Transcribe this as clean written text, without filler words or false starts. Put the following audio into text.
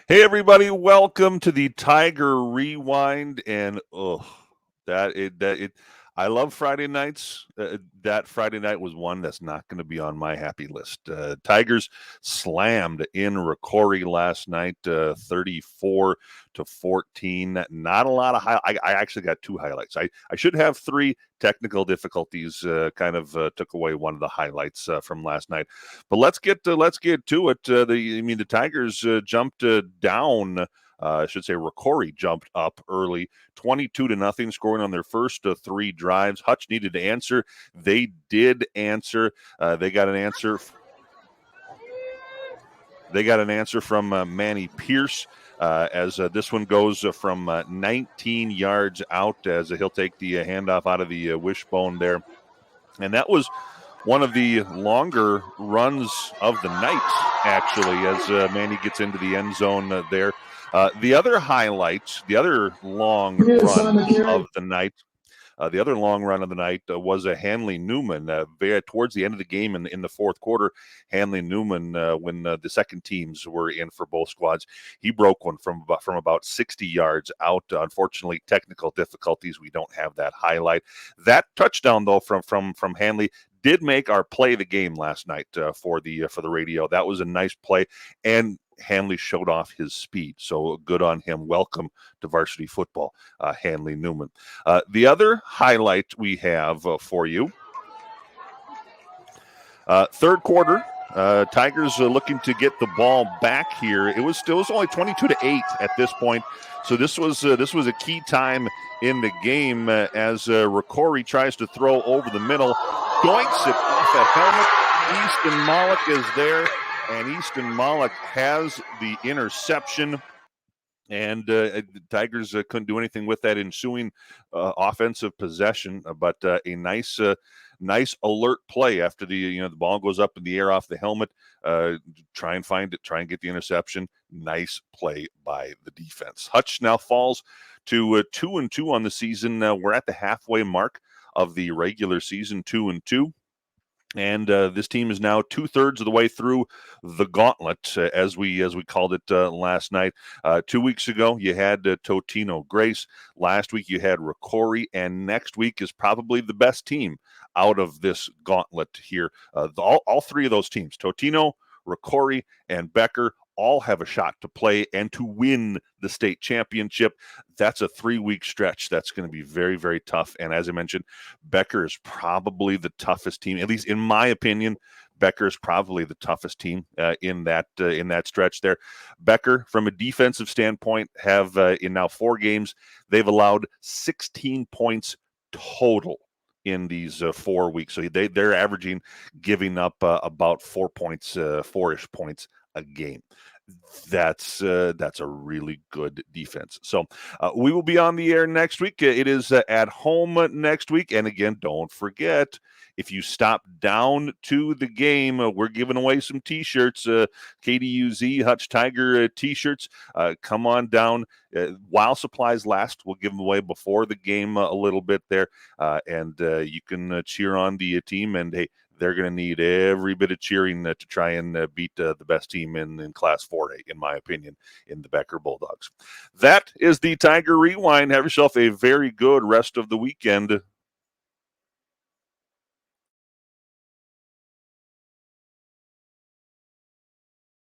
Hey everybody, welcome to the Tiger Rewind. And I love Friday nights. That Friday night was one that's not going to be on my happy list. Tigers slammed in Rocori last night, 34-14. Not a lot of I actually got two highlights. I should have three. Technical difficulties took away one of the highlights from last night. But let's get to it. The Tigers jumped down. I should say Rocori jumped up early, 22-0, scoring on their first three drives. Hutch needed to answer. They did answer. They got an answer. They got an answer from Manny Pierce. As this one goes from 19 yards out, as he'll take the handoff out of the wishbone there. And that was one of the longer runs of the night, actually, as Manny gets into the end zone there. The other highlight, the other long run of the night, was a Hanley Newman. Towards the end of the game in the fourth quarter, Hanley Newman, when the second teams were in for both squads, he broke one from about 60 yards out. Unfortunately, technical difficulties. We don't have that highlight. That touchdown though from Hanley did make our play of the game last night for the radio. That was a nice play, and Hanley showed off his speed, so good on him. Welcome to varsity football, Hanley Newman. The other highlight we have for you, third quarter, Tigers looking to get the ball back here. It was only 22-8 at this point, so this was a key time in the game as Rocori tries to throw over the middle, doinks it off a helmet. Easton Malik is there, and Easton Malik has the interception. And the Tigers couldn't do anything with that ensuing offensive possession, but a nice alert play after the ball goes up in the air off the helmet. Try and find it, try and get the interception. Nice play by the defense. Hutch now falls to 2-2 on the season. We're at the halfway mark of the regular season, 2-2. And this team is now 2/3 of the way through the gauntlet, as we called it last night. 2 weeks ago, you had Totino Grace. Last week, you had Rocori. And next week is probably the best team out of this gauntlet here. All three of those teams, Totino, Rocori, and Becker, all have a shot to play and to win the state championship. That's a 3-week stretch. That's going to be very, very tough. And as I mentioned, Becker is probably the toughest team, at least in my opinion. Becker is probably the toughest team in that stretch there. Becker, from a defensive standpoint, have in now 4 games, they've allowed 16 points total in these 4 weeks. So they're averaging, giving up about 4 points, 4-ish points a game. That's a really good defense. So we will be on the air next week. It is at home next week. And again, don't forget, if you stop down to the game, we're giving away some T-shirts, KDUZ Hutch Tiger T-shirts. Come on down. While supplies last, we'll give them away before the game a little bit there. And you can cheer on the team. And hey, they're going to need every bit of cheering to try and beat the best team in Class 4A, in my opinion, in the Becker Bulldogs. That is the Tiger Rewind. Have yourself a very good rest of the weekend.